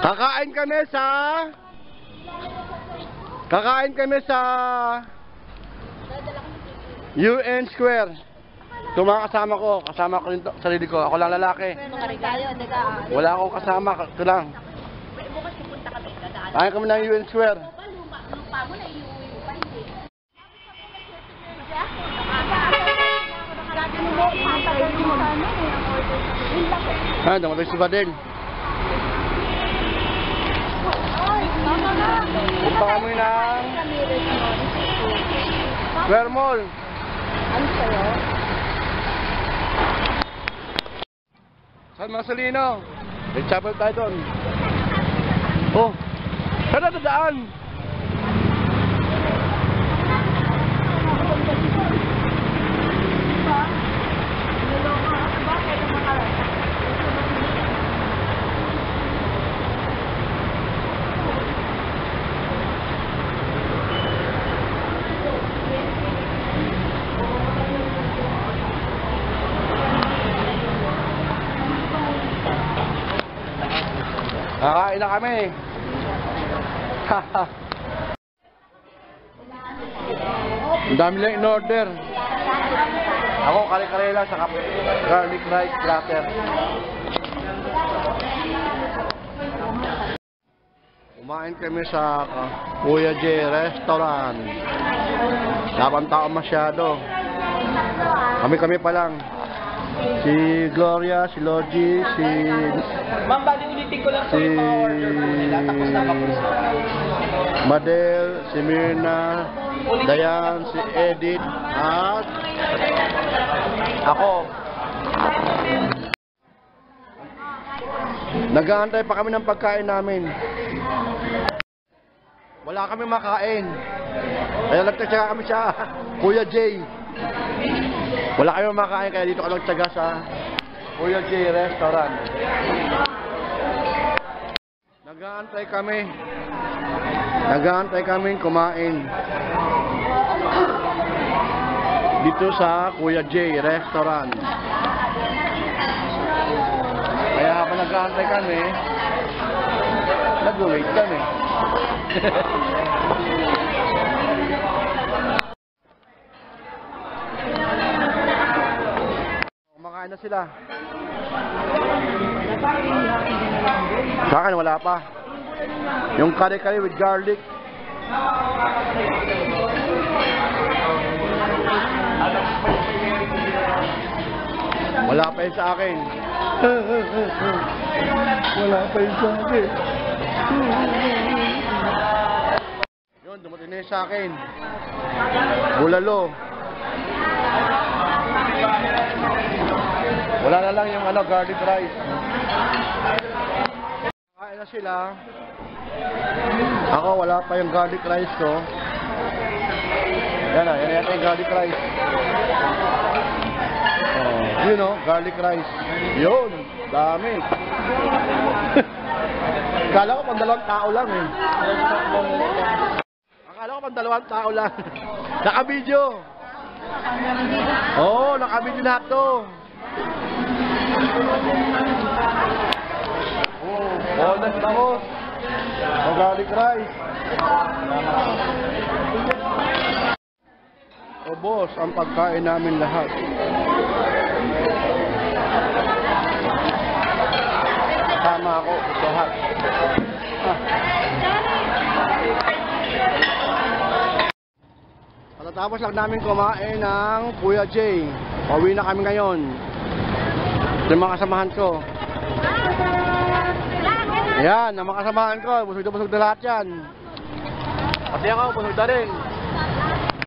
Kakain kami sa UN Square. Ito mga kasama ko rin sarili ko. Ako lang lalaki. Wala akong kasama, ito lang. Kain kami ng UN Square. Dumating si Badel. Punta kami ng Square Mall. Ano sa'yo? San Marcelino. May chapel tayo doon. Oh, saan na dadaan? Kakain na kami. Ang dami lang in order. Ako kare-kare lang sa garlic rice platter. Kumain kami sa Kuya J Restaurant. Labang tao masyado. Kami pa lang. Si Gloria, si Logie, si... Ma'am, bali ulitin ko lang po yung mga order po nila. Tapos na kapos. Madel, si Mirna, Dayan, si Edith, at ako. Nag-aantay pa kami ng pagkain namin. Wala kami makain. Kaya nagtatsaga kami sa Kuya J. Wala kami makain, kaya dito ka nagtsaga sa Kuya J Restaurant. Nag-aantay kami kumain dito sa Kuya J Restaurant. Kaya habang nag-aantay kami, nag-wait kami. Kumakain na sila. Sa akin wala pa. Yung kare-kare with garlic. Wala pa yun sa akin. Wala pa yun sa akin. Yun, dumating na yun sa akin. Bulalo. Wala na lang yung garlic rice. Kain na sila. Ako wala pa yung garlic rice ko. Yan na, yan yata yung garlic rice. Oh, yun o, garlic rice. Yun, dami. Akala ko pang 2 tao lang eh. Akala ko pang 2 tao lang. Naka-video. Oo, naka-video lahat to. Oh, that's tapos. Ang garlic rice. O boss, ang pagkain namin lahat. Tama ako, lahat. Patatapos lang namin kumain ng Kuya J. Pauwi na kami ngayon. Ito yung mga kasamahan ko. Ayan, ang mga kasamahan ko. Busog na lahat yan. Pati ako, busog na rin.